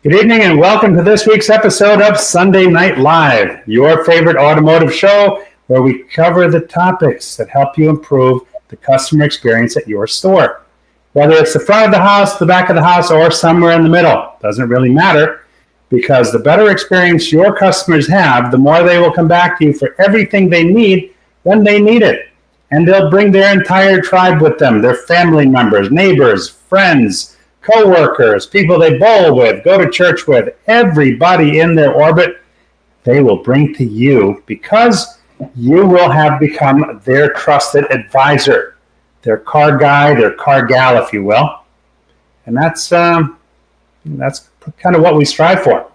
Good evening and welcome to this week's episode of Sunday Night Live, your favorite automotive show where we cover the topics that help you improve the customer experience at your store. Whether it's the front of the house, the back of the house, or somewhere in the middle, doesn't really matter, because the better experience your customers have, the more they will come back to you for everything they need when they need it. And they'll bring their entire tribe with them, their family members, neighbors, friends, co-workers, people they bowl with, go to church with, everybody in their orbit, they will bring to you because you will have become their trusted advisor, their car guy, their car gal, if you will. And that's kind of what we strive for.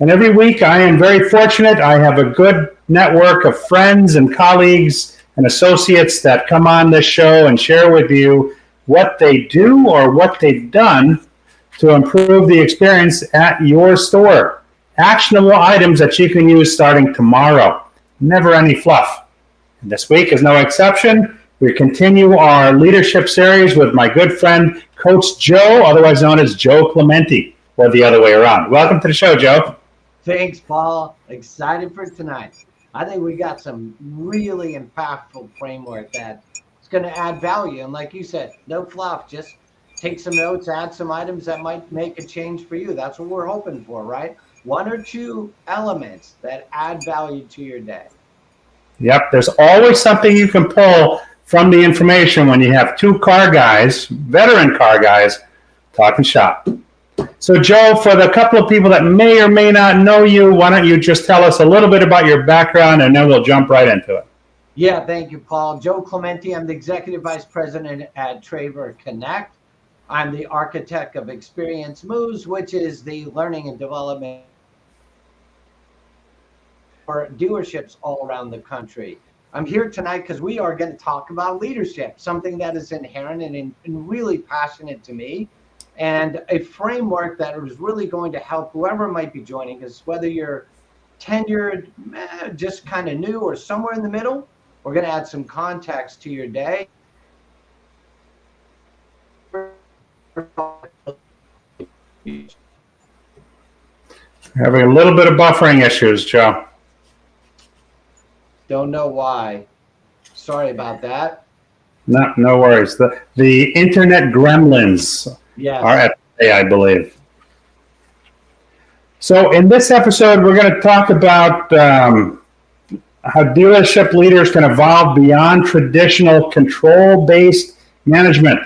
And every week I am very fortunate. I have a good network of friends and colleagues and associates that come on this show and share with you what they do or what they've done to improve the experience at your store. Actionable items that you can use starting tomorrow. Never any fluff. And this week is no exception. We continue our leadership series with my good friend, Coach Joe, otherwise known as Joe Clementi, or the other way around. Welcome to the show, Joe. Thanks, Paul. Excited for tonight. I think we got some really impactful framework that it's going to add value. And like you said, no fluff, just take some notes, add some items that might make a change for you. That's what we're hoping for, right? One or two elements that add value to your day. Yep, there's always something you can pull from the information when you have two car guys, veteran car guys, talking shop. So Joe, for the couple of people that may or may not know you, why don't you just tell us a little bit about your background and then we'll jump right into it. Yeah, thank you, Paul. Joe Clementi, I'm the Executive Vice President at Traver Connect. I'm the architect of Experience Moves, which is the learning and development for dealerships all around the country. I'm here tonight because we are going to talk about leadership, something that is inherent and really passionate to me, and a framework that is really going to help whoever might be joining us, whether you're tenured, just kind of new, or somewhere in the middle. We're going to add some context to your day. Having a little bit of buffering issues, Joe. Don't know why. Sorry about that. No worries. The internet gremlins are at play, I believe. So in this episode, we're going to talk about how dealership leaders can evolve beyond traditional control-based management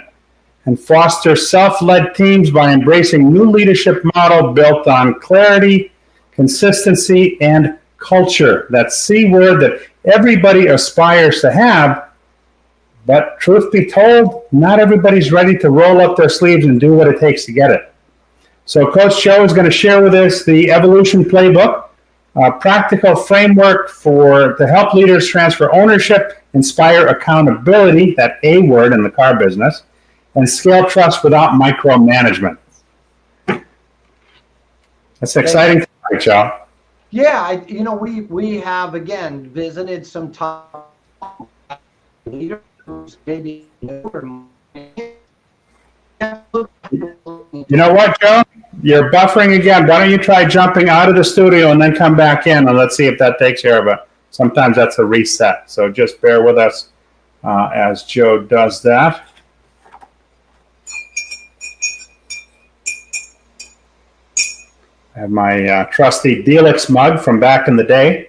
and foster self-led teams by embracing new leadership model built on clarity, consistency, and culture. That C word that everybody aspires to have, but truth be told, not everybody's ready to roll up their sleeves and do what it takes to get it. So Coach Joe is going to share with us the Evolution Playbook, a practical framework to help leaders transfer ownership, inspire accountability, that A word in the car business, and scale trust without micromanagement. That's exciting, Joe. Yeah, we have again visited some top leaders, maybe. You know what, Joe? You're buffering again. Why don't you try jumping out of the studio and then come back in, and let's see if that takes care of it. Sometimes that's a reset, so just bear with us as Joe does that. I have my trusty Delix mug from back in the day.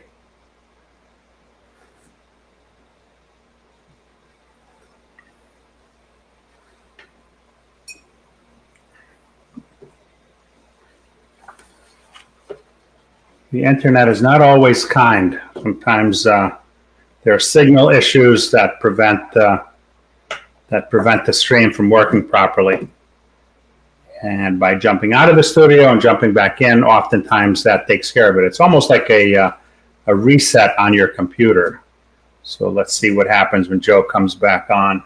The internet is not always kind. Sometimes there are signal issues that prevent the stream from working properly. And by jumping out of the studio and jumping back in, oftentimes that takes care of it. It's almost like a reset on your computer. So let's see what happens when Joe comes back on.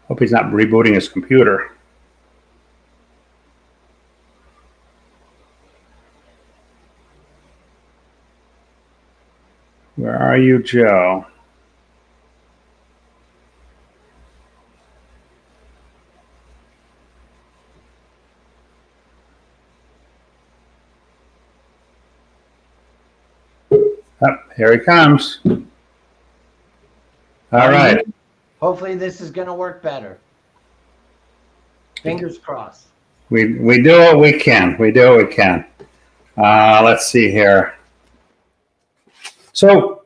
Hope he's not rebooting his computer. Where are you, Joe? Oh, here he comes. All right. Hopefully this is going to work better. Fingers crossed. We do what we can. We do what we can. Let's see here. So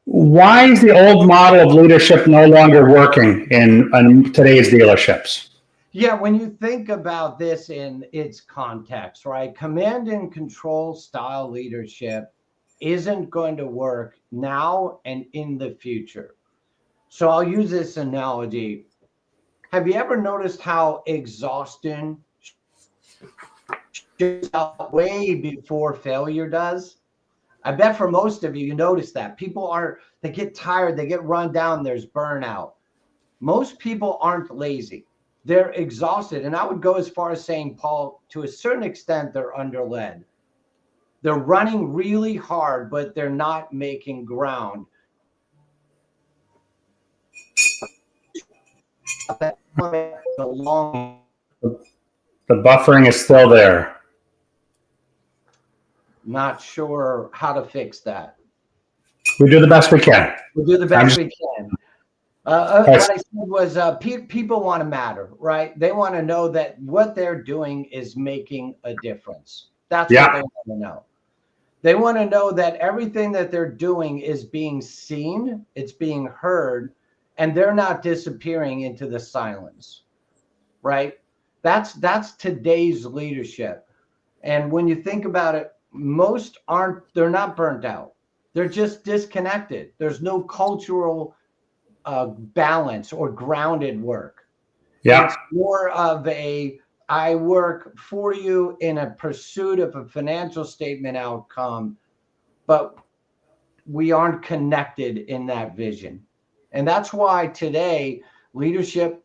why is the old model of leadership no longer working in today's dealerships? Yeah, when you think about this in its context, right? Command and control style leadership isn't going to work now and in the future. So I'll use this analogy. Have you ever noticed how exhaustion shows up way before failure does? I bet for most of you, you notice that. They get tired, they get run down, there's burnout. Most people aren't lazy. They're exhausted. And I would go as far as saying, Paul, to a certain extent, they're underled. They're running really hard, but they're not making ground. The buffering is still there. Not sure how to fix that. We do the best we can. We do the best we can. What I said was people want to matter, right? They want to know that what they're doing is making a difference. That's what they want to know. They want to know that everything that they're doing is being seen, it's being heard, and they're not disappearing into the silence, right? That's today's leadership. And when you think about it, they're not burnt out. They're just disconnected. There's no cultural balance or grounded work. Yeah. It's more of I work for you in a pursuit of a financial statement outcome, but we aren't connected in that vision. And that's why today leadership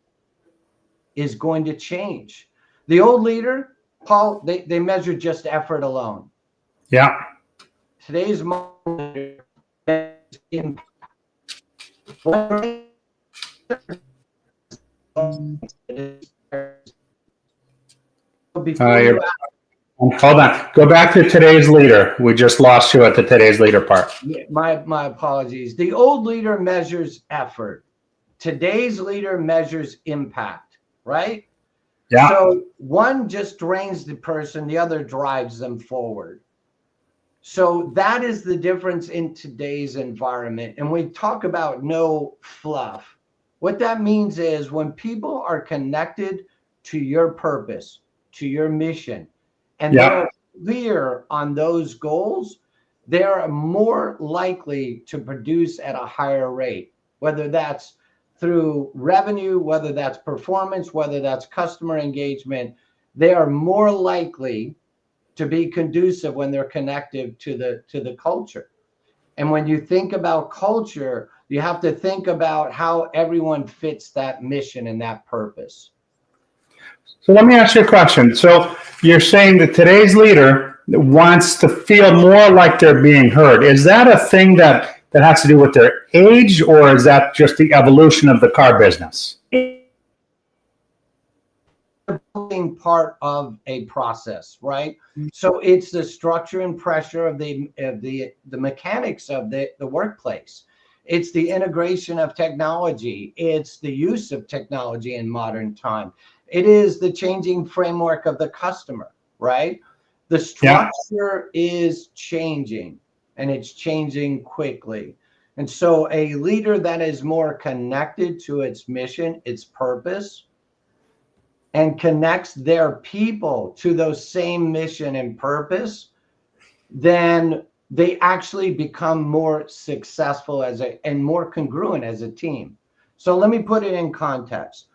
is going to change. The old leader, Paul, they measure just effort alone. Yeah. Today's model is impact. Hold on. Go back to today's leader. We just lost you at the today's leader part. My apologies. The old leader measures effort. Today's leader measures impact, right? Yeah. So one just drains the person, the other drives them forward. So that is the difference in today's environment. And we talk about no fluff. What that means is when people are connected to your purpose, to your mission, and they're clear on those goals, they're more likely to produce at a higher rate, whether that's through revenue, whether that's performance, whether that's customer engagement. They are more likely to be conducive when they're connected to the culture. And when you think about culture, you have to think about how everyone fits that mission and that purpose. So let me ask you a question. So you're saying that today's leader wants to feel more like they're being heard. Is that a thing that has to do with their age, or is that just the evolution of the car business? Being part of a process, right? So it's the structure and pressure of the mechanics of the workplace. It's the integration of technology. It's the use of technology in modern time. It is the changing framework of the customer, right? The structure is changing, and it's changing quickly. And so a leader that is more connected to its mission, its purpose, and connects their people to those same mission and purpose, then they actually become more successful and more congruent as a team. So let me put it in context.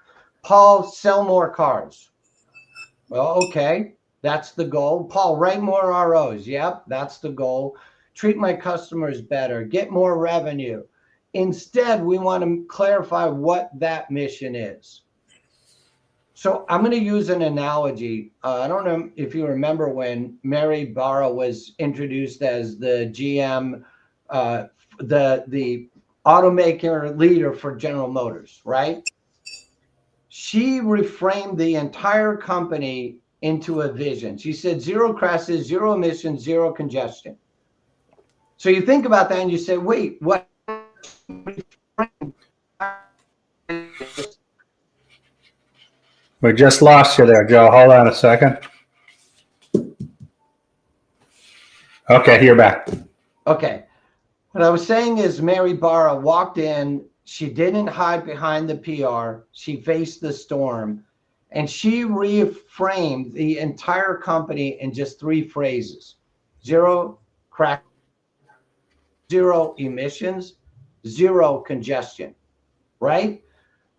Paul, sell more cars. Well, okay, that's the goal. Paul, write more ROs. Yep, that's the goal. Treat my customers better, get more revenue. Instead, we want to clarify what that mission is. So I'm going to use an analogy. I don't know if you remember when Mary Barra was introduced as the GM, the automaker leader for General Motors, right? She reframed the entire company into a vision. She said 0 crashes, 0 emissions, 0 congestion. So you think about that and you say, wait, what? We just lost you there, Joe. Hold on a second. Okay, you're back. Okay. What I was saying is Mary Barra walked in. She didn't hide behind the PR. She faced the storm, and she reframed the entire company in just 3 phrases: zero crack, zero emissions, zero congestion, right?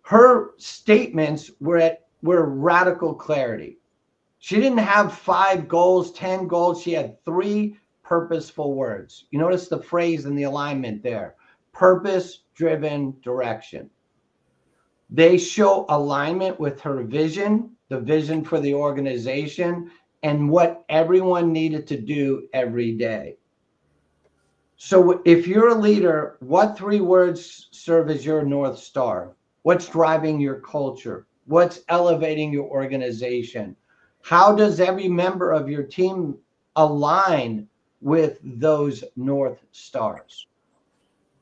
Her statements were radical clarity. She didn't have 5 goals, 10 goals. She had 3 purposeful words. You notice the phrase and the alignment there: purpose-driven direction. They show alignment with her vision, the vision for the organization, and what everyone needed to do every day. So if you're a leader, what 3 words serve as your North Star? What's driving your culture? What's elevating your organization? How does every member of your team align with those North Stars?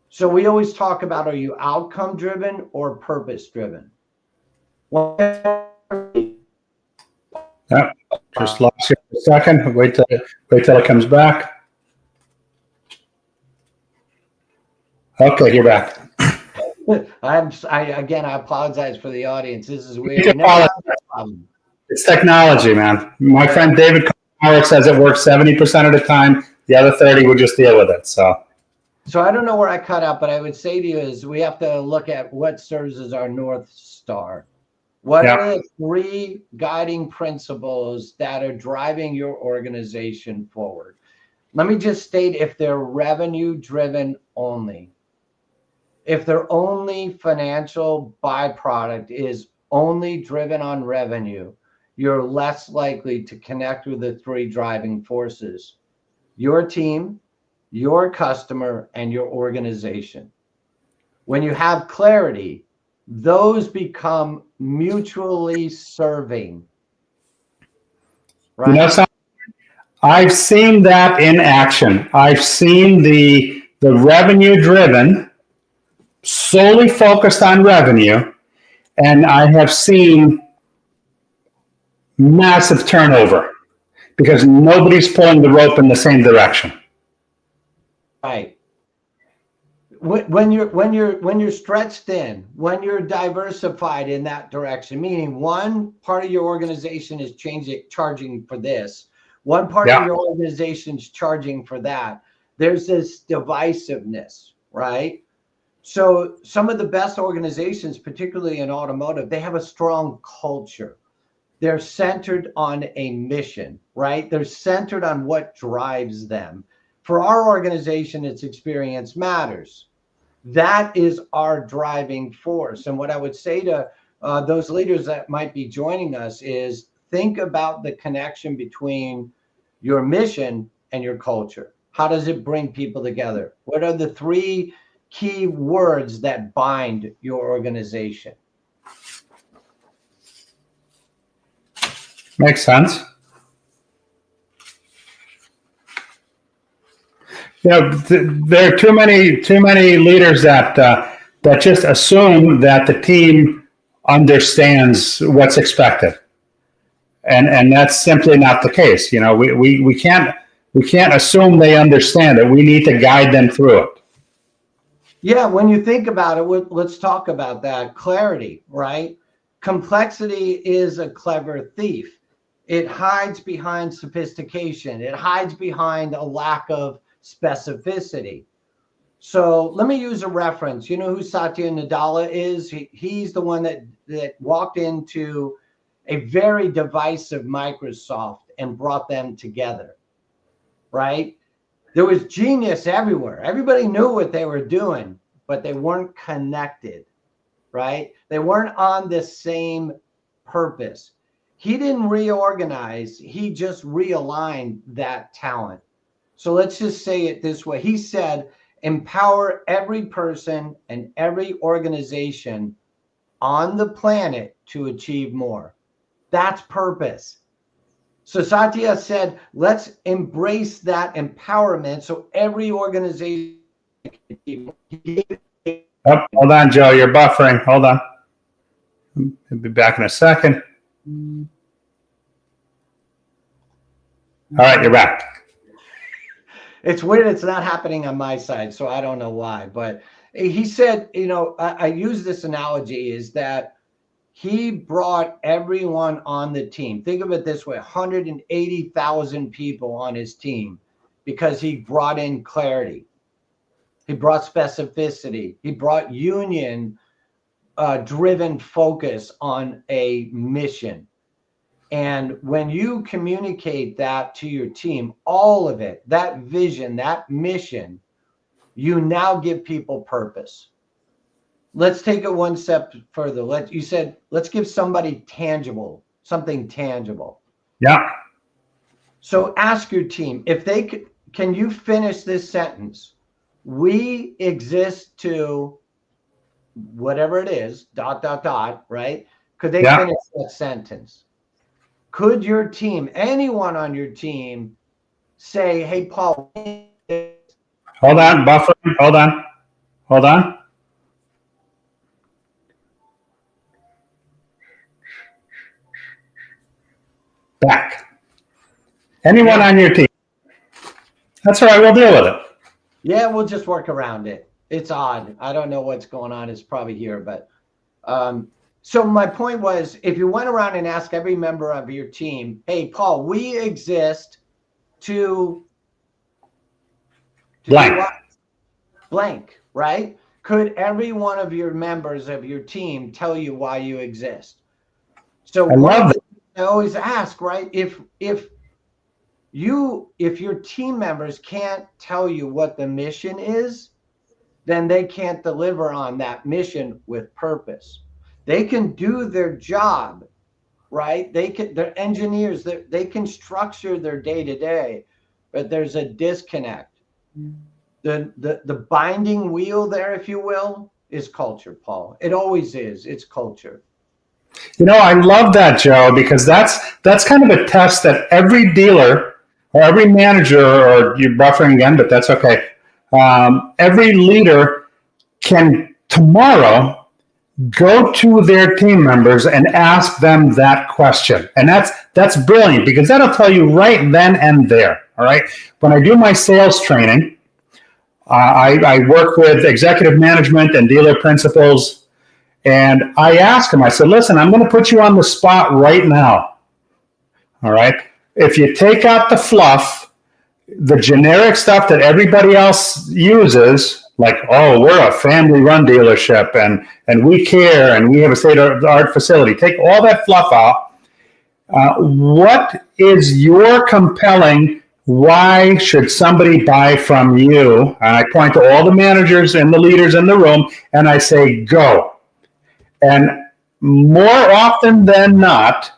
So we always talk about, are you outcome driven or purpose driven? Yeah, just lost you for a second. Wait till it comes back. Okay, you're back. I apologize for the audience. This is weird. It's technology, man. My friend David says it works 70% of the time. The other 30, we just deal with it. So I don't know where I cut out, but I would say to you is we have to look at what serves as our North Star. What are the 3 guiding principles that are driving your organization forward? Let me just state, if they're revenue driven only, if their only financial byproduct is only driven on revenue, you're less likely to connect with the 3 driving forces: your team, your customer, and your organization. When you have clarity, those become mutually serving. Right? You know something? I've seen that in action. I've seen the revenue driven, solely focused on revenue, and I have seen massive turnover because nobody's pulling the rope in the same direction. Right. When you're stretched thin, when you're diversified in that direction, meaning one part of your organization is charging for this, one part of your organization is charging for that, there's this divisiveness, right? So some of the best organizations, particularly in automotive, they have a strong culture. They're centered on a mission, right? They're centered on what drives them. For our organization, it's experience matters. That is our driving force. And what I would say to those leaders that might be joining us is, think about the connection between your mission and your culture. How does it bring people together? What are the 3 key words that bind your organization? Makes sense. There are too many leaders that just assume that the team understands what's expected, and that's simply not the case. We can't assume they understand it. We need to guide them through it. Yeah, when you think about it, let's talk about that. Clarity, right? Complexity is a clever thief. It hides behind sophistication. It hides behind a lack of specificity. So let me use a reference. You know who Satya Nadella is? He's the one that walked into a very divisive Microsoft and brought them together, right? There was genius everywhere. Everybody knew what they were doing, but they weren't connected, right? They weren't on the same purpose. He didn't reorganize. He just realigned that talent. So let's just say it this way. He said, empower every person and every organization on the planet to achieve more. That's purpose. So Satya said, let's embrace that empowerment so every organization. Oh, hold on, Joe. You're buffering. Hold on. I'll be back in a second. All right, you're back. It's weird. It's not happening on my side, so I don't know why. But he said, I use this analogy is that he brought everyone on the team. Think of it this way, 180,000 people on his team because he brought in clarity. He brought specificity. He brought union driven focus on a mission. And when you communicate that to your team, all of it, that vision, that mission, you now give people purpose. Let's take it one step further. You said, let's give somebody something tangible. Yeah. So ask your team, if they can you finish this sentence? We exist to whatever it is, ... right? Could they finish that sentence? Could your team, anyone on your team, say, hey, Paul. Hold on, buffering. Hold on. Back. Anyone on your team. That's all right. We'll deal with it. Yeah, we'll just work around it. It's odd. I don't know what's going on. It's probably here. But so my point was, if you went around and asked every member of your team, hey, Paul, we exist to blank. Blank, right? Could every one of your members of your team tell you why you exist? So I always ask, right? If your team members can't tell you what the mission is, then they can't deliver on that mission with purpose. They can do their job, right? They're engineers, they can structure their day-to-day, but there's a disconnect. The binding wheel there, if you will, is culture, Paul. It always is. It's culture. I love that, Joe, because that's kind of a test that every dealer or every manager, or you're buffering again, but that's okay. Every leader can tomorrow go to their team members and ask them that question. And that's brilliant because that'll tell you right then and there. All right. When I do my sales training, I work with executive management and dealer principals. And I ask them, I said, listen, I'm going to put you on the spot right now. All right. If you take out the fluff, the generic stuff that everybody else uses, like, oh, we're a family-run dealership and we care and we have a state-of-the-art facility. Take all that fluff out. What is your compelling, why should somebody buy from you? And I point to all the managers and the leaders in the room and I say, go. And more often than not,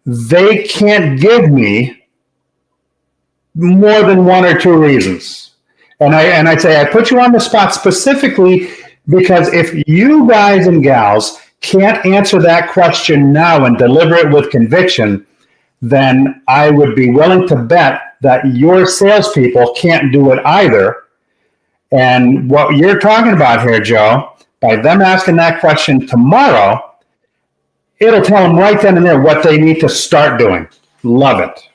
they can't give me more than one or two reasons. And I'd say, I put you on the spot specifically because if you guys and gals can't answer that question now and deliver it with conviction, then I would be willing to bet that your salespeople can't do it either. And what you're talking about here, Joe, by them asking that question tomorrow, it'll tell them right then and there what they need to start doing. Love it.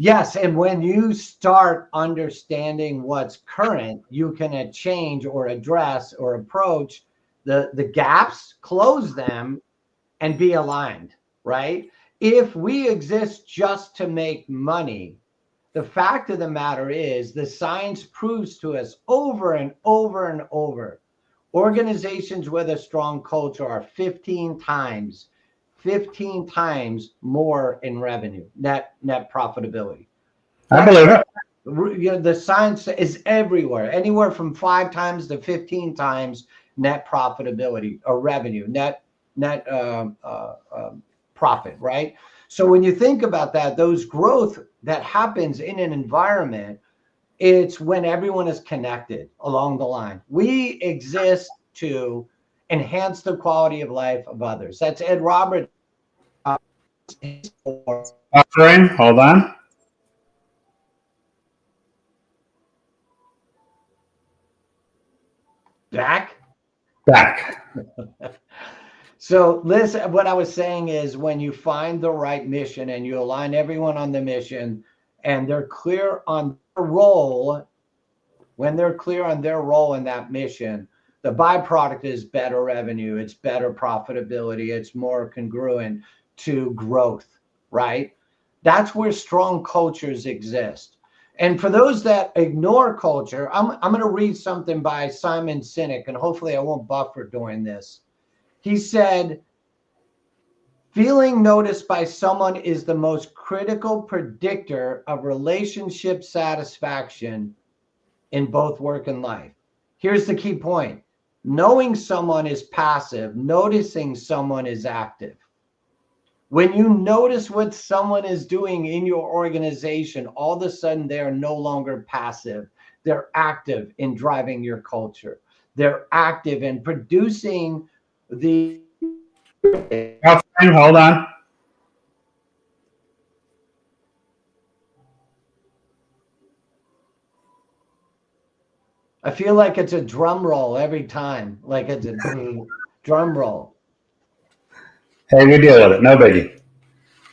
Yes, and when you start understanding what's current, you can change or address or approach the gaps, close them, and be aligned, right? If we exist just to make money, the fact of the matter is the science proves to us over and over and over, organizations with a strong culture are 15 times more in revenue, net profitability. I believe it. The science is everywhere, anywhere from 5 times to 15 times net profitability or revenue, net profit, right? So when you think about that, those growth that happens in an environment, it's when everyone is connected along the line. We exist to enhance the quality of life of others. That's Ed Roberts. Buffering, hold on. Back? Back. So listen, what I was saying is when you find the right mission and you align everyone on the mission and they're clear on their role, when they're clear on their role in that mission, the byproduct is better revenue, it's better profitability, it's more congruent to growth, right? That's where strong cultures exist. And for those that ignore culture, I'm going to read something by Simon Sinek, and hopefully I won't buffer during this. He said, feeling noticed by someone is the most critical predictor of relationship satisfaction in both work and life. Here's the key point. Knowing someone is passive, noticing someone is active. When you notice what someone is doing in your organization, all of a sudden they're no longer passive. They're active in driving your culture. They're active in producing the... Hold on. I feel like it's a drum roll every time, like it's a drum roll. Hey, we deal with it. No biggie.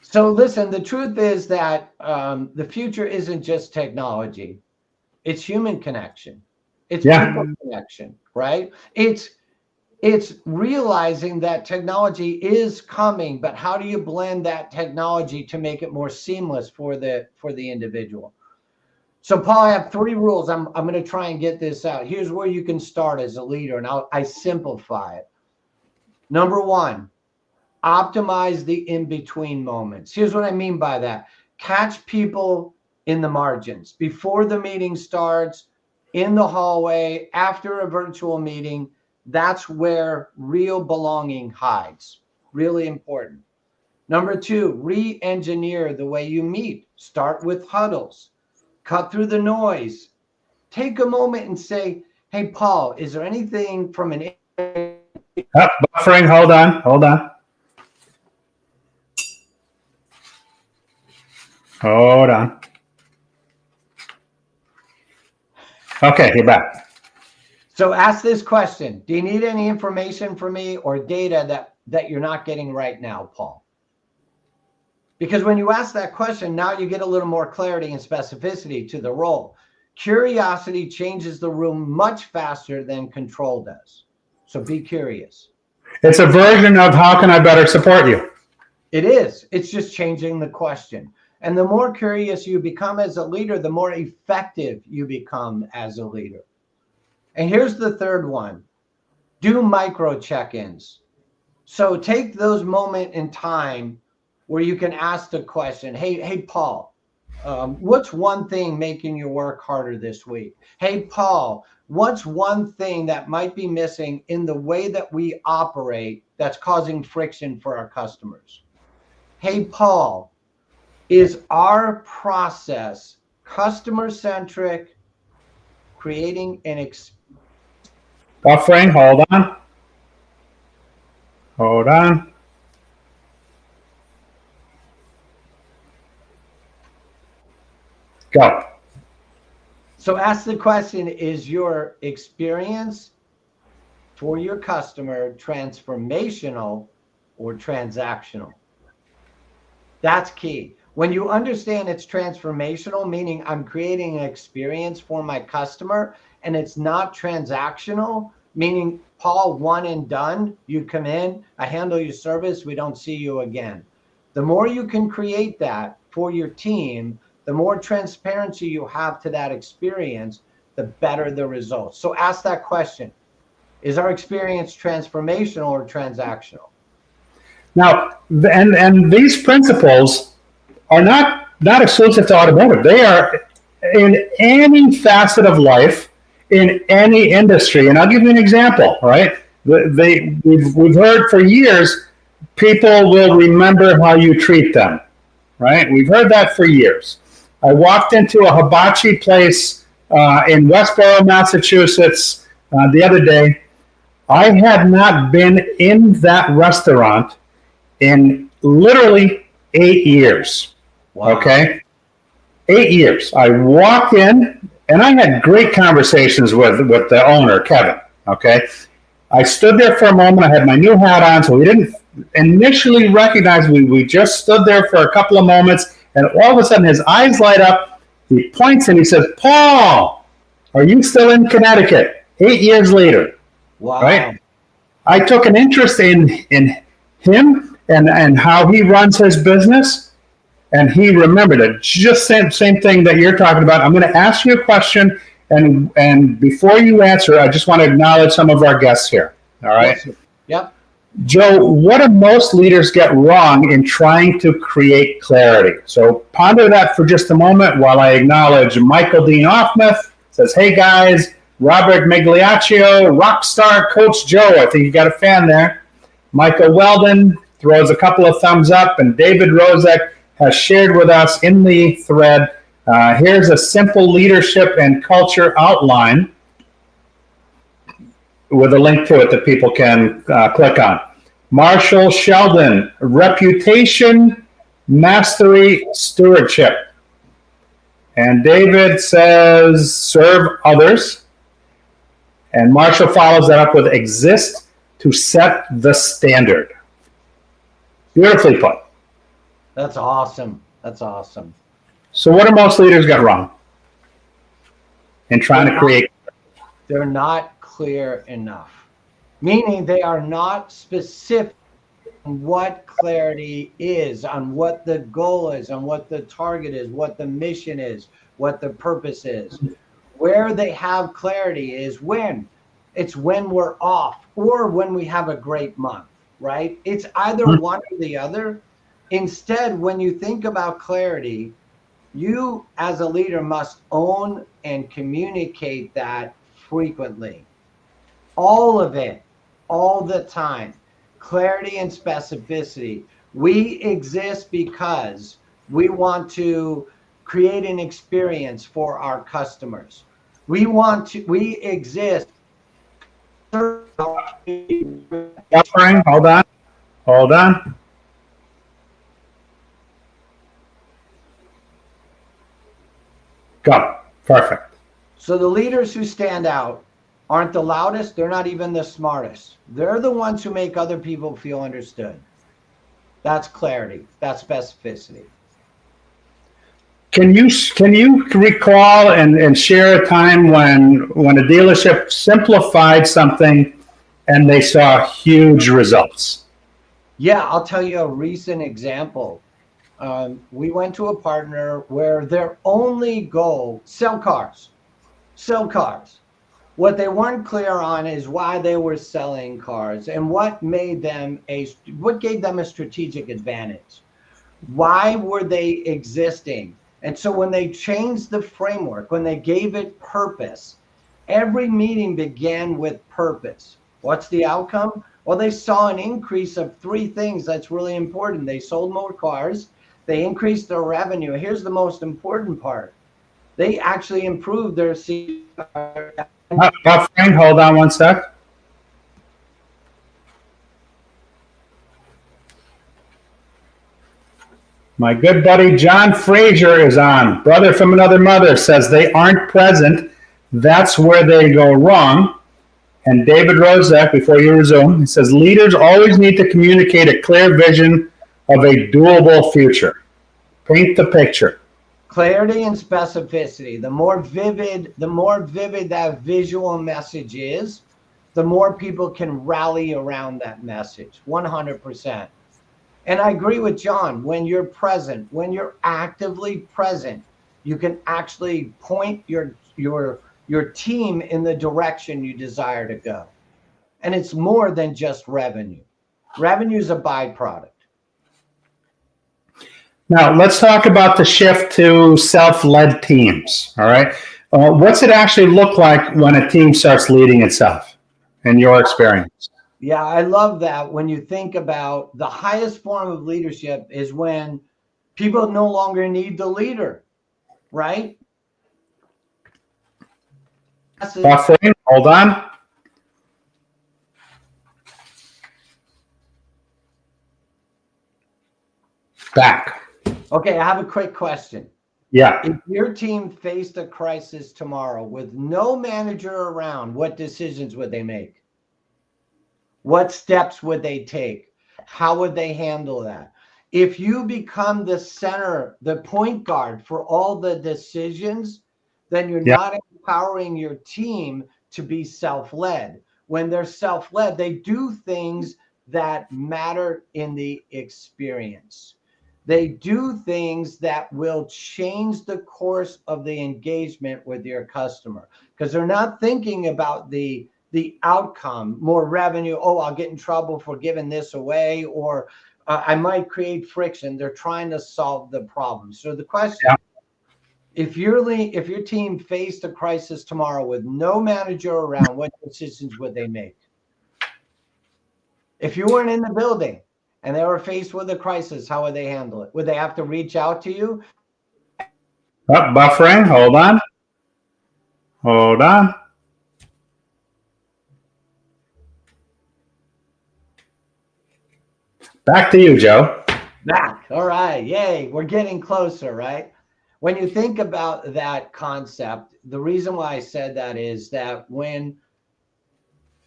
So listen, the truth is that the future isn't just technology. It's human connection. It's people connection, right? It's realizing that technology is coming, but how do you blend that technology to make it more seamless for the individual? So Paul, I have 3 rules. I'm going to try and get this out. Here's where you can start as a leader, and I simplify it. Number 1, optimize the in-between moments. Here's what I mean by that. Catch people in the margins. Before the meeting starts, in the hallway, after a virtual meeting, that's where real belonging hides. Really important. Number 2, re-engineer the way you meet. Start with huddles. Cut through the noise. Take a moment and say, hey, Paul, is there anything from an... Buffering, hold on. Hold on. Okay, you're back. So ask this question. Do you need any information from me or data that you're not getting right now, Paul? Because when you ask that question, now you get a little more clarity and specificity to the role. Curiosity changes the room much faster than control does. So be curious. It's a version of how can I better support you? It is. It's just changing the question. And the more curious you become as a leader, the more effective you become as a leader. And here's the third one. Do micro check-ins. So take those moments in time where you can ask the question, hey, Paul, what's one thing making you work harder this week? Hey, Paul, what's one thing that might be missing in the way that we operate that's causing friction for our customers? Hey, Paul, is our process customer-centric, creating an Buffering, hold on. Go. So ask the question, is your experience for your customer transformational or transactional? That's key. When you understand it's transformational, meaning I'm creating an experience for my customer, and it's not transactional, meaning Paul, one and done, you come in, I handle your service, we don't see you again. The more you can create that for your team, the more transparency you have to that experience, the better the results. So ask that question. Is our experience transformational or transactional? Now, and these principles are not exclusive to automotive. They are in any facet of life, in any industry. And I'll give you an example, right? We've heard for years, people will remember how you treat them, right? We've heard that for years. I walked into a hibachi place in Westboro, Massachusetts the other day. I had not been in that restaurant in literally 8 years. Wow. Okay? 8 years. I walked in, and I had great conversations with the owner, Kevin. Okay? I stood there for a moment. I had my new hat on, so we didn't initially recognize me. We just stood there for a couple of moments, and all of a sudden his eyes light up. He points and he says, Paul, are you still in Connecticut? 8 years later. Wow. Right? I took an interest in him and how he runs his business, and he remembered it. Just same thing that you're talking about. I'm going to ask you a question, and before you answer, I just want to acknowledge some of our guests here. All right? Yes. Yep. Joe, what do most leaders get wrong in trying to create clarity? So ponder that for just a moment while I acknowledge Michael Dean Offmuth. Says, hey guys, Robert Migliaccio, Rockstar Coach Joe. I think you got a fan there. Michael Weldon throws a couple of thumbs up, and David Rozek has shared with us in the thread. Here's a simple leadership and culture outline with a link to it that people can click on. Marshall Sheldon, reputation, mastery, stewardship. And David says, serve others. And Marshall follows that up with exist to set the standard. Beautifully put. That's awesome. That's awesome. So what do most leaders get wrong in trying to create? They're not clear enough, meaning they are not specific on what clarity is, on what the goal is, on what the target is, what the mission is, what the purpose is. Where they have clarity is when we're off or when we have a great month, right? It's either one or the other. Instead, when you think about clarity, you as a leader must own and communicate that frequently. All of it, all the time. Clarity and specificity. We exist because we want to create an experience for our customers. We exist. Buffering, hold on. Go. Perfect. So the leaders who stand out aren't the loudest. They're not even the smartest. They're the ones who make other people feel understood. That's clarity. That's specificity. Can you recall and share a time when a dealership simplified something and they saw huge results? Yeah, I'll tell you a recent example. We went to a partner where their only goal, sell cars. What they weren't clear on is why they were selling cars and what gave them a strategic advantage. Why were they existing? And so when they changed the framework, when they gave it purpose, every meeting began with purpose. What's the outcome? Well, they saw an increase of 3 things that's really important. They sold more cars. They increased their revenue. Here's the most important part. They actually improved their Buffering, hold on one sec. My good buddy John Frazier is on. Brother from another mother says they aren't present. That's where they go wrong. And David Rozek, before you resume, he says leaders always need to communicate a clear vision of a doable future. Paint the picture. Clarity and specificity. The more vivid that visual message is, the more people can rally around that message. 100%. And I agree with John. When you're present, when you're actively present, you can actually point your team in the direction you desire to go. And it's more than just revenue. Revenue is a byproduct. Now, let's talk about the shift to self-led teams, all right? What's it actually look like when a team starts leading itself, in your experience? Yeah, I love that. When you think about the highest form of leadership is when people no longer need the leader, right? Buffering, hold on. Back. Okay, I have a quick question. Yeah. If your team faced a crisis tomorrow with no manager around, what decisions would they make? What steps would they take? How would they handle that? If you become the center, the point guard for all the decisions, then you're Yeah. not empowering your team to be self-led. When they're self-led, they do things that matter in the experience. They do things that will change the course of the engagement with your customer, because they're not thinking about the outcome, more revenue. Oh, I'll get in trouble for giving this away, or I might create friction. They're trying to solve the problem. So the question, Yeah. if your team faced a crisis tomorrow with no manager around, what decisions would they make? If you weren't in the building and they were faced with a crisis, how would they handle it? Would they have to reach out to you? Oh, buffering. Hold on. Hold on. Back to you, Joe. Back. All right. Yay. We're getting closer, right? When you think about that concept, the reason why I said that is that when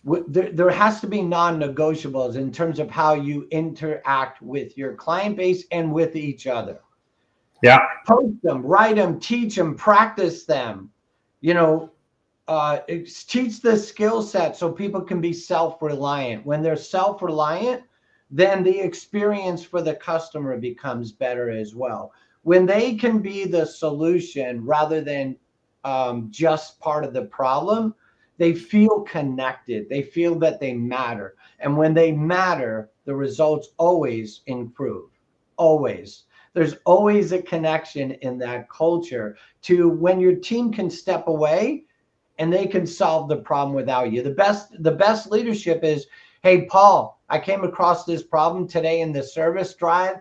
there has to be non-negotiables in terms of how you interact with your client base and with each other. Yeah. Post them, write them, teach them, practice them. You know, teach the skill set so people can be self-reliant. When they're self-reliant, then the experience for the customer becomes better as well. When they can be the solution rather than just part of the problem, they feel connected. They feel that they matter. And when they matter, the results always improve. Always. There's always a connection in that culture to when your team can step away and they can solve the problem without you. The best leadership is, hey, Paul, I came across this problem today in the service drive.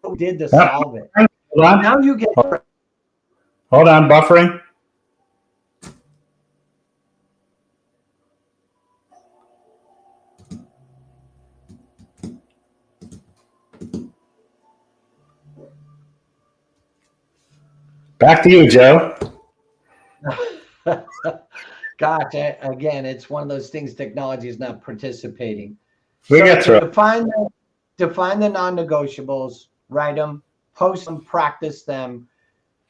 What we did to solve it. Hold on. Now you get. Hold on, buffering. Back to you, Joe. Gosh, again, it's one of those things technology is not participating. We get through. Define the non-negotiables, write them, post them, practice them,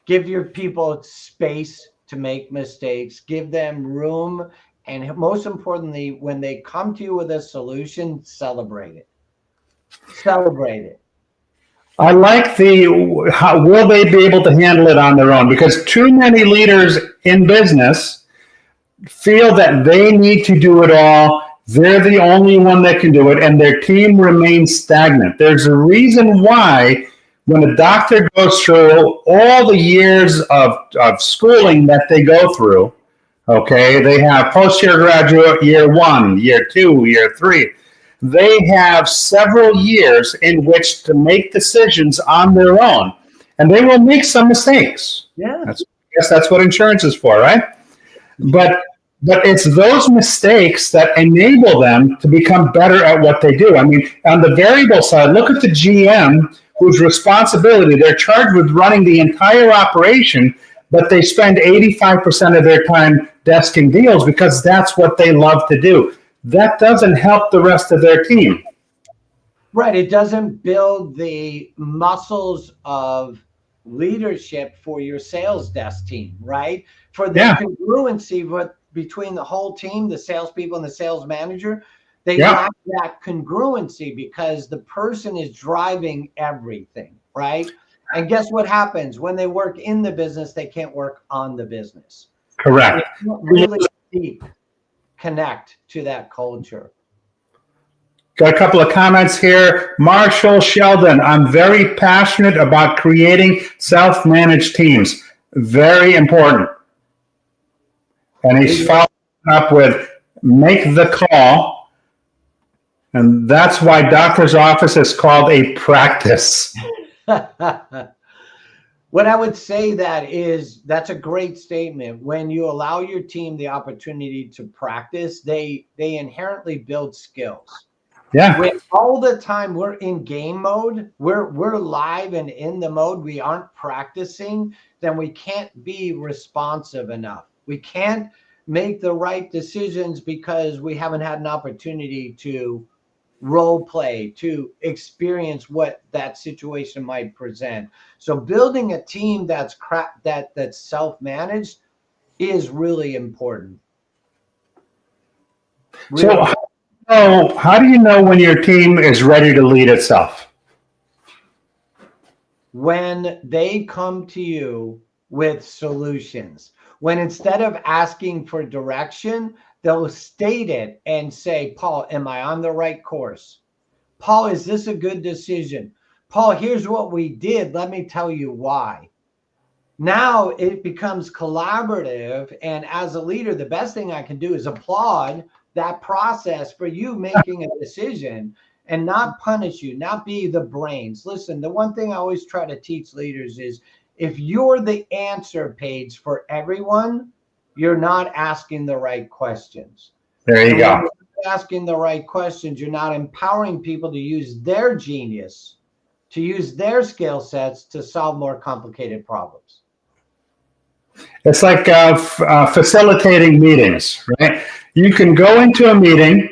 give your people space to make mistakes, give them room, and most importantly, when they come to you with a solution, celebrate it. Celebrate it. I like how will they be able to handle it on their own? Because too many leaders in business feel that they need to do it all. They're the only one that can do it, and their team remains stagnant. There's a reason why when a doctor goes through all the years of schooling that they go through, okay, they have post-year graduate year 1, year 2, year 3. They have several years in which to make decisions on their own, and they will make some mistakes. Yeah. I guess that's what insurance is for, right? But it's those mistakes that enable them to become better at what they do. I mean, on the variable side, look at the GM whose responsibility, they're charged with running the entire operation, but they spend 85% of their time desking deals because that's what they love to do. That doesn't help the rest of their team. Right. It doesn't build the muscles of leadership for your sales desk team, right? For the congruency between the whole team, the salespeople and the sales manager, they lack that congruency because the person is driving everything, right? And guess what happens? When they work in the business, they can't work on the business. Correct. They can't really deep connect to that culture. Got a couple of comments here. Marshall Sheldon, I'm very passionate about creating self-managed teams. Very important. And he's following up with make the call. And that's why doctor's office is called a practice. What I would say that's a great statement. When you allow your team the opportunity to practice, they inherently build skills. Yeah. When all the time we're in game mode, we're live and in the mode, we aren't practicing, then we can't be responsive enough. We can't make the right decisions because we haven't had an opportunity to role play, to experience what that situation might present. So building a team that's that's self-managed is really important. Really. So how do you know when your team is ready to lead itself? When they come to you with solutions, when instead of asking for direction, they'll state it and say, Paul, am I on the right course? Paul, is this a good decision? Paul, here's what we did. Let me tell you why. Now it becomes collaborative. And as a leader, the best thing I can do is applaud that process for you making a decision and not punish you, not be the brains. Listen, the one thing I always try to teach leaders is if you're the answer page for everyone, you're not asking the right questions. There you go. Asking the right questions, you're not empowering people to use their genius, to use their skill sets to solve more complicated problems. It's like facilitating meetings, right? You can go into a meeting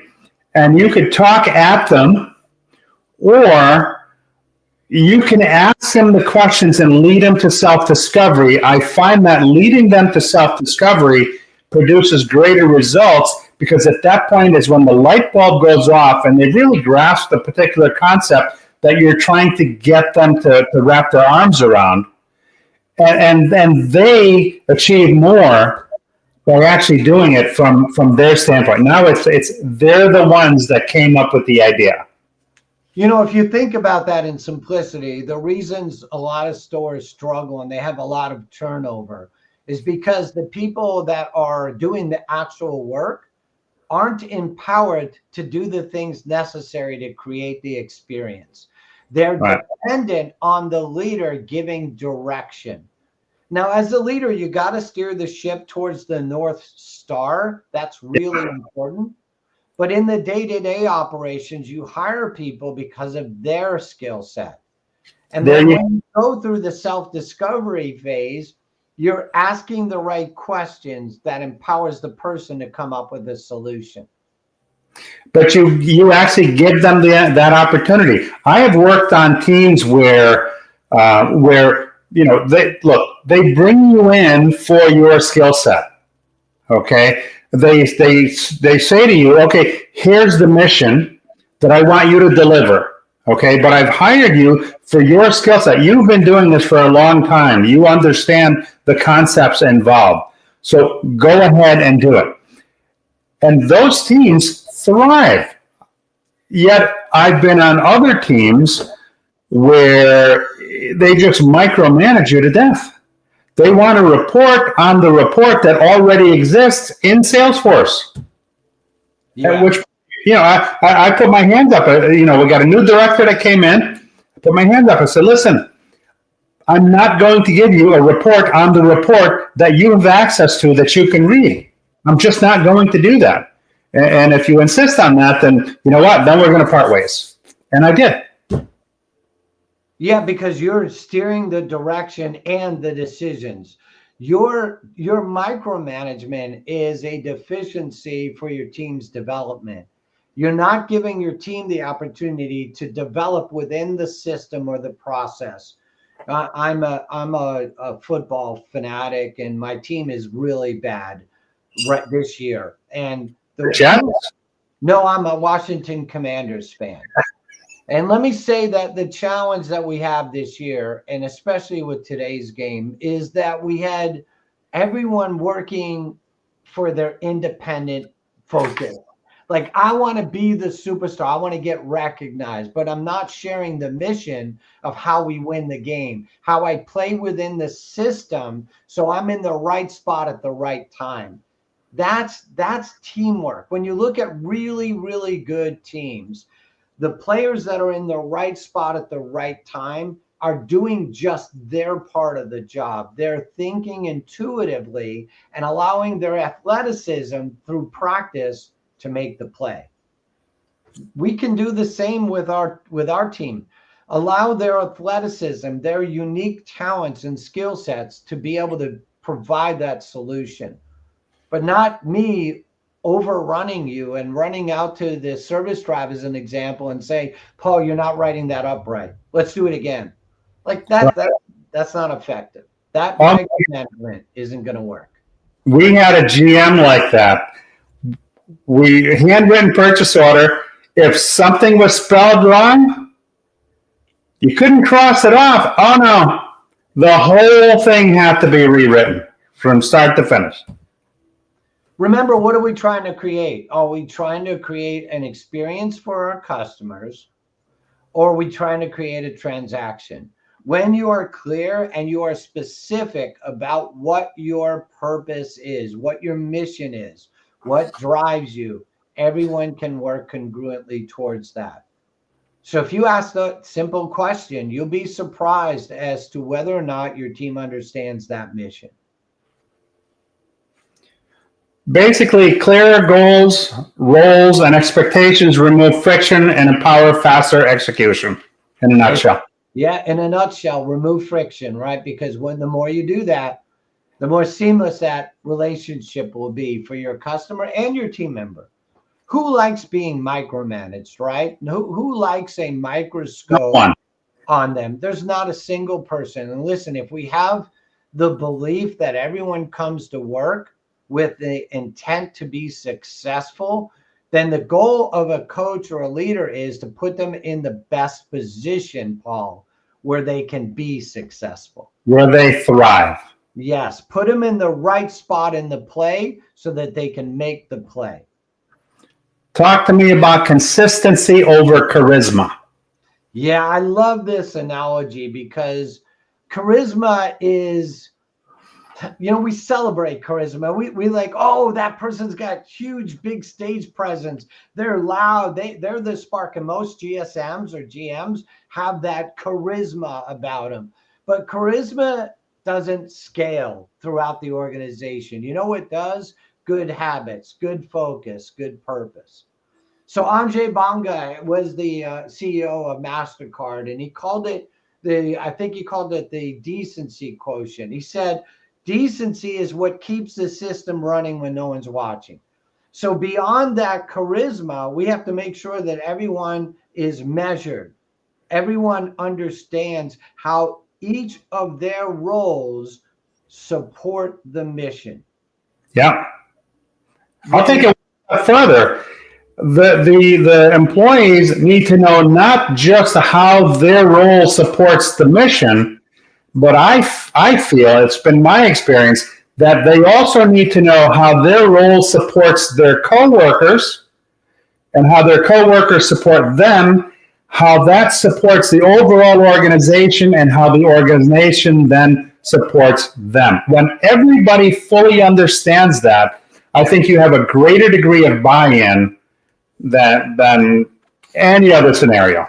and you could talk at them, or you can ask them the questions and lead them to self-discovery. I find that leading them to self-discovery produces greater results, because at that point is when the light bulb goes off and they really grasp the particular concept that you're trying to get them to wrap their arms around. And they achieve more by actually doing it from their standpoint. Now it's they're the ones that came up with the idea. You know, if you think about that in simplicity, the reasons a lot of stores struggle and they have a lot of turnover is because the people that are doing the actual work aren't empowered to do the things necessary to create the experience. They're dependent on the leader giving direction. Now, as a leader, you got to steer the ship towards the North Star. That's really important. But in the day-to-day operations, you hire people because of their skill set. And then when you go through the self-discovery phase, you're asking the right questions that empowers the person to come up with a solution. But you actually give them that opportunity. I have worked on teams where they bring you in for your skill set. Okay, they say to you, okay, here's the mission that I want you to deliver. Okay, but I've hired you for your skill set. You've been doing this for a long time. You understand the concepts involved. So go ahead and do it. And those teams thrive. Yet I've been on other teams where they just micromanage you to death. They want to report on the report that already exists in Salesforce. Yeah. At which, I put my hands up. We got a new director that came in. I put my hands up. I said, listen, I'm not going to give you a report on the report that you have access to that you can read. I'm just not going to do that. And if you insist on that, then you know what? Then we're going to part ways. And I did. Yeah, because you're steering the direction and the decisions. Your micromanagement is a deficiency for your team's development. You're not giving your team the opportunity to develop within the system or the process. I'm a football fanatic, and my team is really bad right this year. And no, I'm a Washington Commanders fan. And let me say that the challenge that we have this year, and especially with today's game, is that we had everyone working for their independent focus. Like, I want to be the superstar. I want to get recognized, but I'm not sharing the mission of how we win the game, how I play within the system so I'm in the right spot at the right time. That's teamwork. When you look at really, really good teams, the players that are in the right spot at the right time are doing just their part of the job. They're thinking intuitively and allowing their athleticism through practice to make the play. We can do the same with our team. Allow their athleticism, their unique talents and skill sets to be able to provide that solution, but not me overrunning you and running out to the service drive as an example and say, Paul, you're not writing that up right. Let's do it again. Like that's not effective. That micromanagement isn't going to work. We had a GM like that. We handwritten purchase order. If something was spelled wrong, you couldn't cross it off. Oh no, the whole thing had to be rewritten from start to finish. Remember, what are we trying to create? Are we trying to create an experience for our customers, or are we trying to create a transaction? When you are clear and you are specific about what your purpose is, what your mission is, what drives you, everyone can work congruently towards that. So if you ask the simple question, you'll be surprised as to whether or not your team understands that mission. Basically, clearer goals, roles, and expectations remove friction and empower faster execution, in a nutshell. Yeah, in a nutshell, remove friction, right? Because the more you do that, the more seamless that relationship will be for your customer and your team member. Who likes being micromanaged, right? Who likes a microscope on them? There's not a single person. And listen, if we have the belief that everyone comes to work with the intent to be successful, then the goal of a coach or a leader is to put them in the best position, Paul, where they can be successful. Where they thrive. Yes, put them in the right spot in the play so that they can make the play. Talk to me about consistency over charisma. Yeah, I love this analogy because charisma is, we celebrate charisma. We like, oh, that person's got huge, big stage presence. They're loud. They're the spark. And most GSMs or GMs have that charisma about them. But charisma doesn't scale throughout the organization. You know what does? Good habits, good focus, good purpose. So Ajay Banga was the CEO of MasterCard, and he called it the decency quotient. He said, decency is what keeps the system running when no one's watching. So beyond that charisma, we have to make sure that everyone is measured. Everyone understands how each of their roles support the mission. Yeah. I'll take it further. The employees need to know not just how their role supports the mission, but I feel, it's been my experience, that they also need to know how their role supports their coworkers and how their coworkers support them, how that supports the overall organization, and how the organization then supports them. When everybody fully understands that, I think you have a greater degree of buy-in than any other scenario.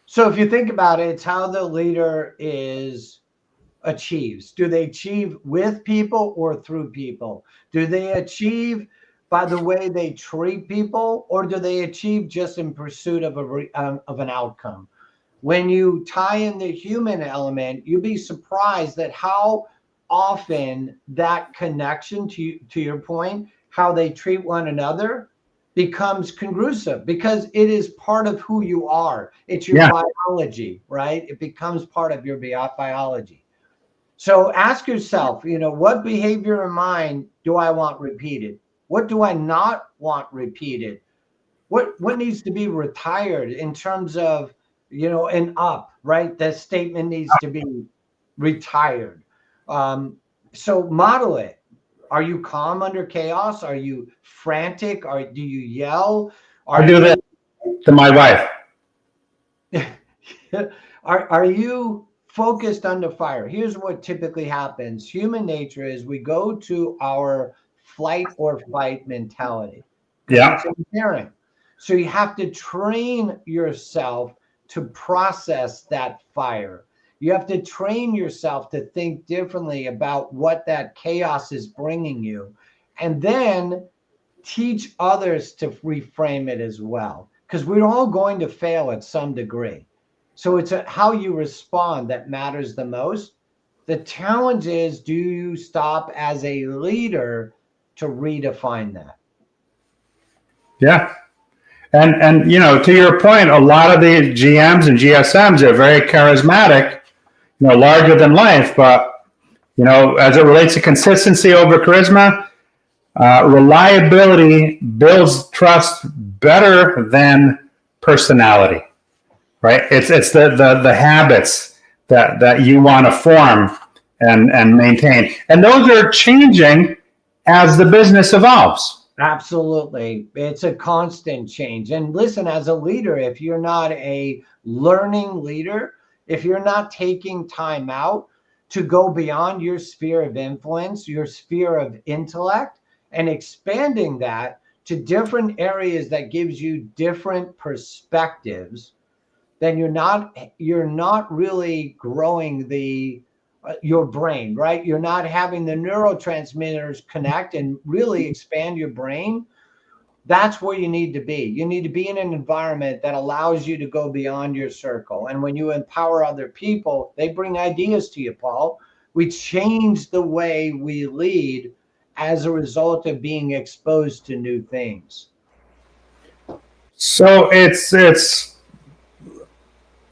So if you think about it, it's how the leader achieves. Do they achieve with people or through people? Do they achieve by the way they treat people, or do they achieve just in pursuit of an outcome? When you tie in the human element, you'll be surprised at how often that connection, to your point, how they treat one another, becomes congruent, because it is part of who you are. It's your biology, right? It becomes part of your biology. So ask yourself, what behavior in mine do I want repeated? What do I not want repeated? What needs to be retired in terms of, an up, right? That statement needs to be retired. So model it. Are you calm under chaos? Are you frantic? Or do you yell? I do that to my wife. Are you focused under fire? Here's what typically happens. Human nature is we go to our flight or fight mentality. Yeah. It's inherent. So you have to train yourself to process that fire. You have to train yourself to think differently about what that chaos is bringing you, and then teach others to reframe it as well. because we're all going to fail at some degree. So it's how you respond that matters the most. The challenge is, do you stop as a leader to redefine that? Yeah. And to your point, a lot of the GMs and GSMs are very charismatic, larger than life, but as it relates to consistency over charisma, reliability builds trust better than personality, right? It's the habits that you want to form and maintain, and those are changing as the business evolves. Absolutely. It's a constant change. And listen, as a leader, if you're not a learning leader, if you're not taking time out to go beyond your sphere of influence, your sphere of intellect, and expanding that to different areas that gives you different perspectives, then you're not really growing your brain, right? You're not having the neurotransmitters connect and really expand your brain. That's where you need to be. You need to be in an environment that allows you to go beyond your circle. And when you empower other people, they bring ideas to you, Paul. We change the way we lead as a result of being exposed to new things. So it's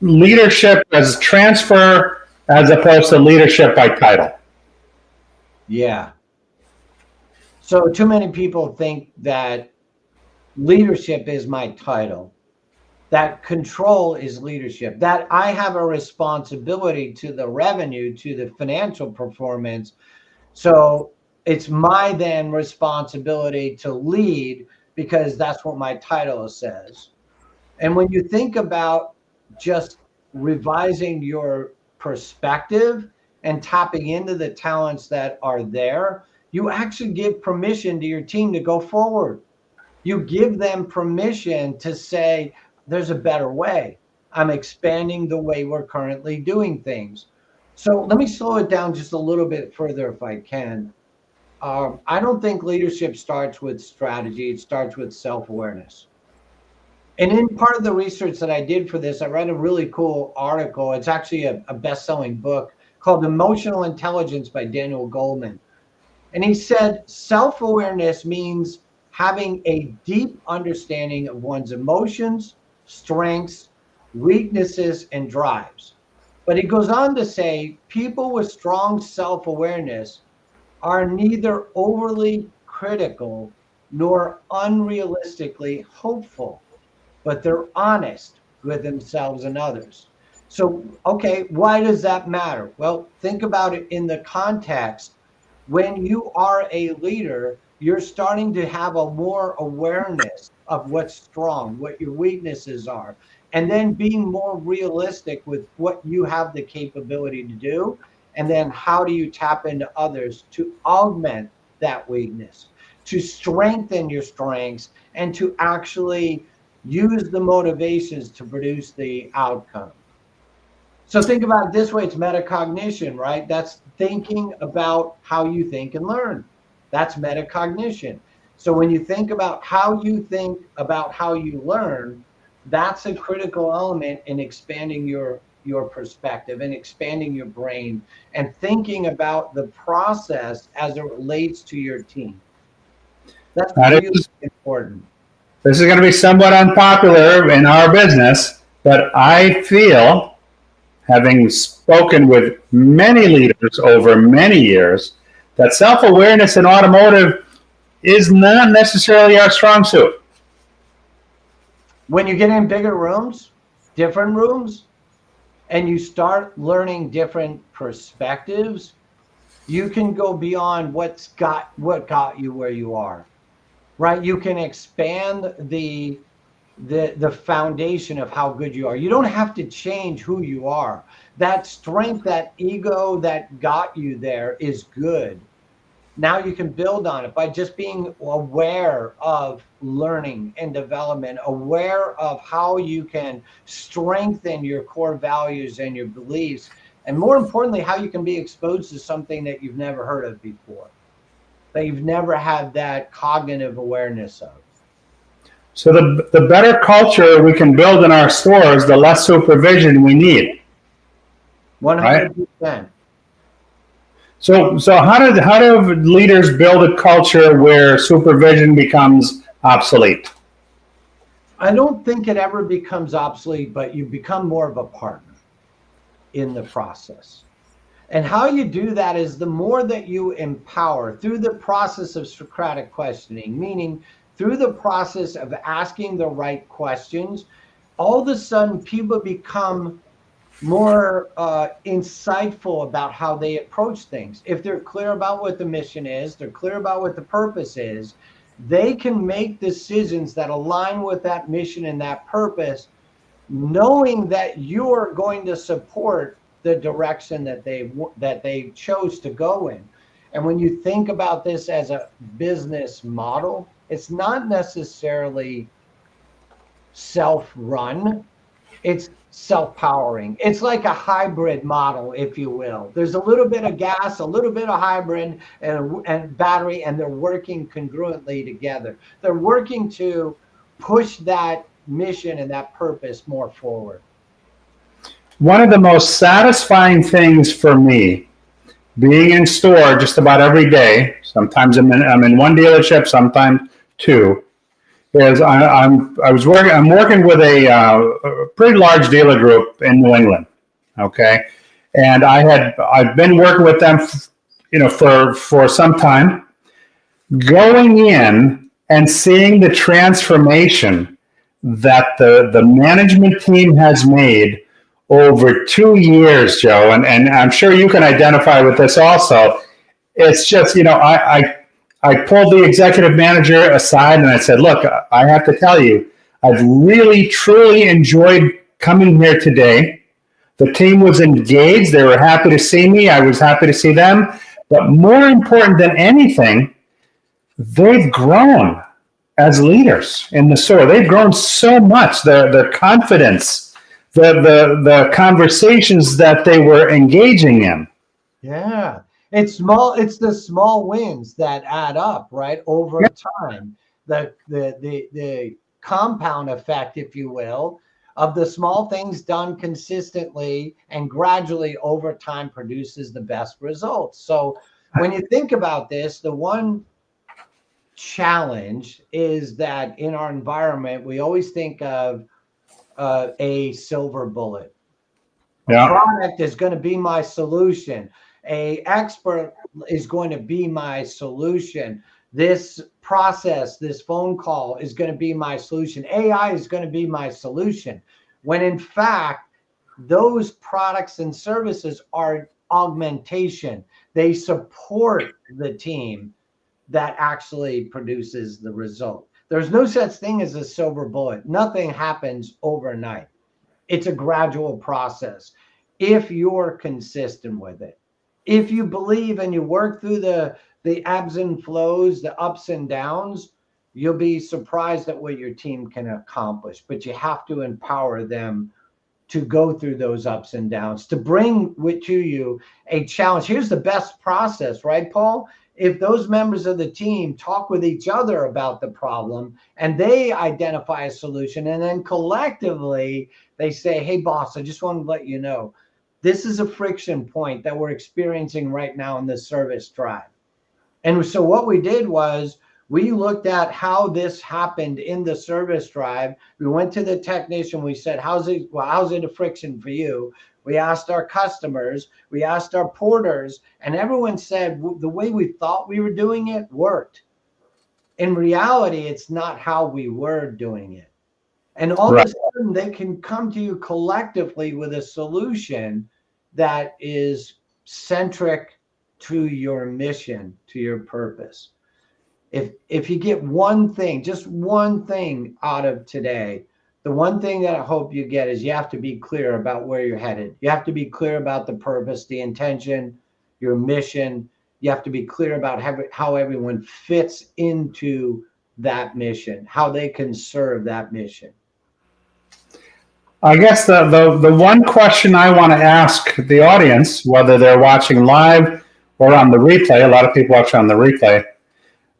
leadership as transfer as opposed to leadership by title. Yeah. So too many people think that leadership is my title, that control is leadership, that I have a responsibility to the revenue, to the financial performance. So it's my then responsibility to lead because that's what my title says. And when you think about just revising your perspective and tapping into the talents that are there, you actually give permission to your team to go forward. You give them permission to say, there's a better way. I'm expanding the way we're currently doing things. So let me slow it down just a little bit further if I can. I don't think leadership starts with strategy. It starts with self-awareness. And in part of the research that I did for this, I read a really cool article. It's actually a best-selling book called Emotional Intelligence by Daniel Goleman. And he said self-awareness means having a deep understanding of one's emotions, strengths, weaknesses, and drives. But he goes on to say people with strong self-awareness are neither overly critical nor unrealistically hopeful, but they're honest with themselves and others. So, okay, why does that matter? Well, think about it in the context. When you are a leader, you're starting to have a more awareness of what's strong, what your weaknesses are, and then being more realistic with what you have the capability to do. And then how do you tap into others to augment that weakness, to strengthen your strengths, and to actually use the motivations to produce the outcome. So think about it this way, it's metacognition, right? That's thinking about how you think and learn. That's metacognition. So when you think about how you think about how you learn, that's a critical element in expanding your perspective and expanding your brain and thinking about the process as it relates to your team. That's really important. This is going to be somewhat unpopular in our business, but I feel, having spoken with many leaders over many years, that self-awareness in automotive is not necessarily our strong suit. When you get in bigger rooms, different rooms, and you start learning different perspectives, you can go beyond what got you where you are. Right? You can expand the foundation of how good you are. You don't have to change who you are. That strength, that ego that got you there is good. Now you can build on it by just being aware of learning and development, aware of how you can strengthen your core values and your beliefs, and more importantly, how you can be exposed to something that you've never heard of before, that you've never had that cognitive awareness of. So the better culture we can build in our stores, the less supervision we need. 100%. Right? So how do leaders build a culture where supervision becomes obsolete? I don't think it ever becomes obsolete, but you become more of a partner in the process. And how you do that is the more that you empower through the process of Socratic questioning, meaning through the process of asking the right questions, all of a sudden people become more insightful about how they approach things. If they're clear about what the mission is, they're clear about what the purpose is, they can make decisions that align with that mission and that purpose, knowing that you are going to support the direction that they chose to go in. And when you think about this as a business model, it's not necessarily self-run, it's self-powering. It's like a hybrid model, if you will. There's a little bit of gas, a little bit of hybrid and battery, and they're working congruently together. They're working to push that mission and that purpose more forward. One of the most satisfying things for me, being in store just about every day, sometimes I'm in one dealership, sometimes two, is I'm working with a pretty large dealer group in New England, okay, and I've been working with them, for some time, going in and seeing the transformation that the management team has made over 2 years, Joe, and I'm sure you can identify with this also. It's just, I pulled the executive manager aside and I said, look, I have to tell you, I've really, truly enjoyed coming here today. The team was engaged. They were happy to see me. I was happy to see them. But more important than anything, they've grown as leaders in the store. They've grown so much. Their confidence, the conversations that they were engaging in. Yeah. It's the small wins that add up, right? Over time. The compound effect, if you will, of the small things done consistently and gradually over time produces the best results. So when you think about this, the one challenge is that in our environment, we always think of a silver bullet. A product is going to be my solution. A expert is going to be my solution. This process, this phone call is going to be my solution. AI is going to be my solution. When in fact, those products and services are augmentation. They support the team that actually produces the result. There's no such thing as a silver bullet. Nothing happens overnight. It's a gradual process. If you're consistent with it, if you believe and you work through the ebbs and flows, the ups and downs, you'll be surprised at what your team can accomplish. But you have to empower them to go through those ups and downs, to bring to you a challenge. Here's the best process, right, Paul? If those members of the team talk with each other about the problem and they identify a solution, and then collectively they say, hey, boss, I just want to let you know, this is a friction point that we're experiencing right now in the service drive. And so what we did was we looked at how this happened in the service drive. We went to the technician. We said, how's it a friction for you? We asked our customers, we asked our porters, and everyone said the way we thought we were doing it worked. In reality, it's not how we were doing it. And all of a sudden, they can come to you collectively with a solution that is centric to your mission, to your purpose. If you get one thing, just one thing out of today, the one thing that I hope you get is you have to be clear about where you're headed. You have to be clear about the purpose, the intention, your mission. You have to be clear about how everyone fits into that mission, how they can serve that mission. I guess the one question I want to ask the audience, whether they're watching live or on the replay, a lot of people watch on the replay,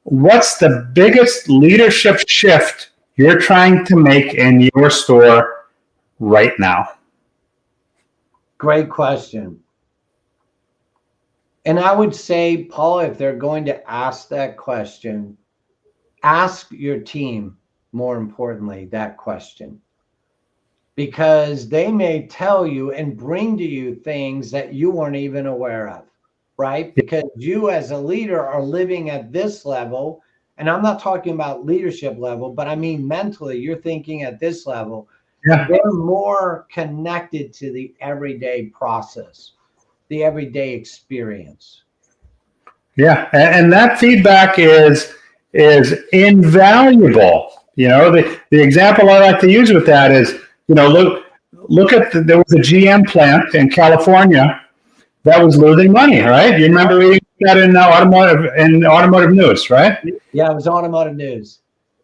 what's the biggest leadership shift you're trying to make in your store right now? Great question. And I would say, Paul, if they're going to ask that question, ask your team, more importantly, that question. Because they may tell you and bring to you things that you weren't even aware of, right? Because you as a leader are living at this level, and I'm not talking about leadership level, but I mean mentally, you're thinking at this level. Yeah. They're more connected to the everyday process, the everyday experience. Yeah, and that feedback is invaluable. You know, the example I like to use with that is, you know, look at there was a GM plant in California that was losing money, right? You remember reading that in automotive news, right? Yeah, it was Automotive News.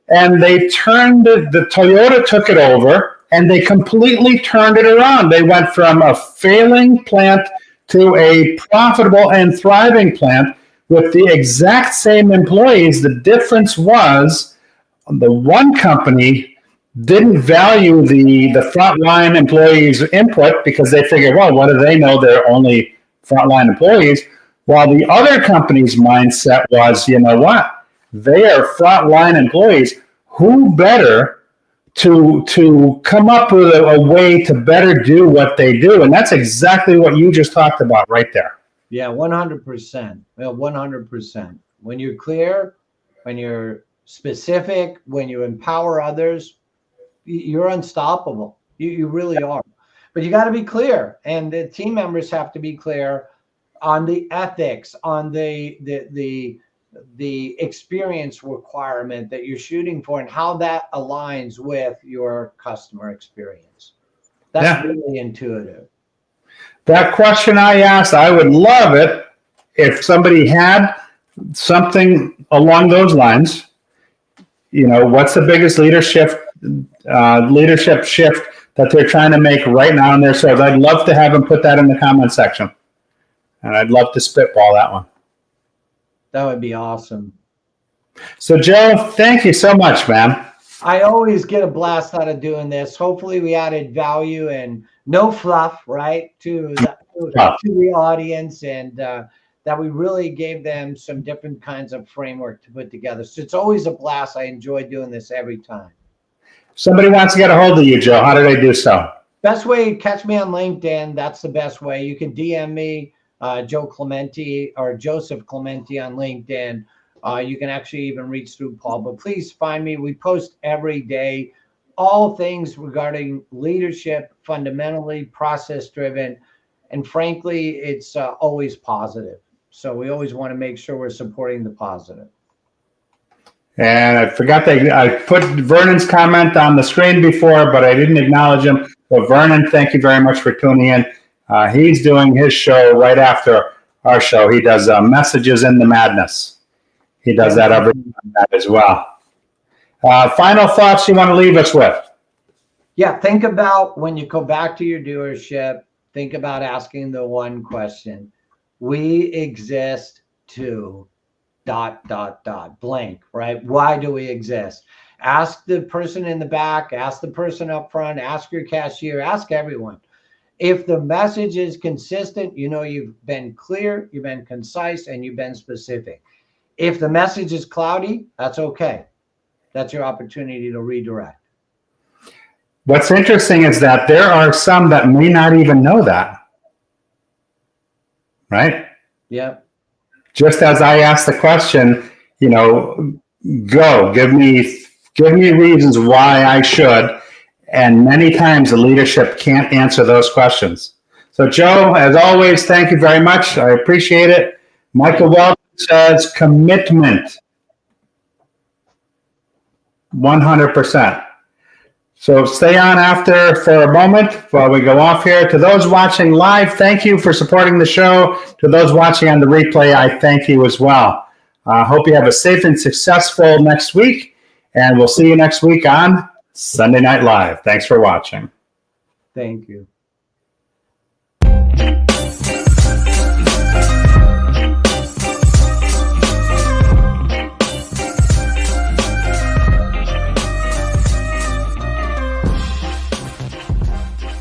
And they turned the Toyota took it over, and they completely turned it around. They went from a failing plant to a profitable and thriving plant with the exact same employees. The difference was the one company didn't value the frontline employees' input because they figured, well, what do they know? They're only frontline employees. While the other company's mindset was, you know what? They are frontline employees. Who better to come up with a way to better do what they do? And that's exactly what you just talked about right there. Yeah, 100%. Well, 100%. When you're clear, when you're specific, when you empower others, you're unstoppable. You really are. But you got to be clear, and the team members have to be clear on the ethics, on the experience requirement that you're shooting for, and how that aligns with your customer experience. That's really intuitive. That question I asked, I would love it if somebody had something along those lines. You know, what's the biggest leadership shift that they're trying to make right now in their stores? I'd love to have them put that in the comment section, and I'd love to spitball that one. That would be awesome. So, Joe, thank you so much, man. I always get a blast out of doing this. Hopefully we added value and no fluff, right, to the audience, and that we really gave them some different kinds of framework to put together. So it's always a blast. I enjoy doing this every time. Somebody wants to get a hold of you, Joe. How do they do so? Best way, catch me on LinkedIn. That's the best way. You can DM me, Joe Clementi or Joseph Clementi on LinkedIn. You can actually even reach through Paul, but please find me. We post every day, all things regarding leadership, fundamentally process-driven, and frankly, it's always positive. So we always want to make sure we're supporting the positive. And I forgot that I put Vernon's comment on the screen before, but I didn't acknowledge him. So Vernon, thank you very much for tuning in. He's doing his show right after our show. He does Messages in the Madness. He does that every time as well. Final thoughts you want to leave us with? Yeah, think about when you go back to your dealership, think about asking the one question. We exist to ... blank, right? Why do we exist? Ask the person in the back, ask the person up front, ask your cashier, ask everyone. If the message is consistent, you know you've been clear, you've been concise, and you've been specific. If the message is cloudy, that's okay. That's your opportunity to redirect. What's interesting is that there are some that may not even know that, right? Yep. Just as I asked the question, you know, give me reasons why I should. And many times the leadership can't answer those questions. So Joe, as always, thank you very much. I appreciate it. Michael Weldon says commitment. 100%. So stay on after for a moment while we go off here. To those watching live, thank you for supporting the show. To those watching on the replay, I thank you as well. I hope you have a safe and successful next week, and we'll see you next week on Sunday Night Live. Thanks for watching. Thank you.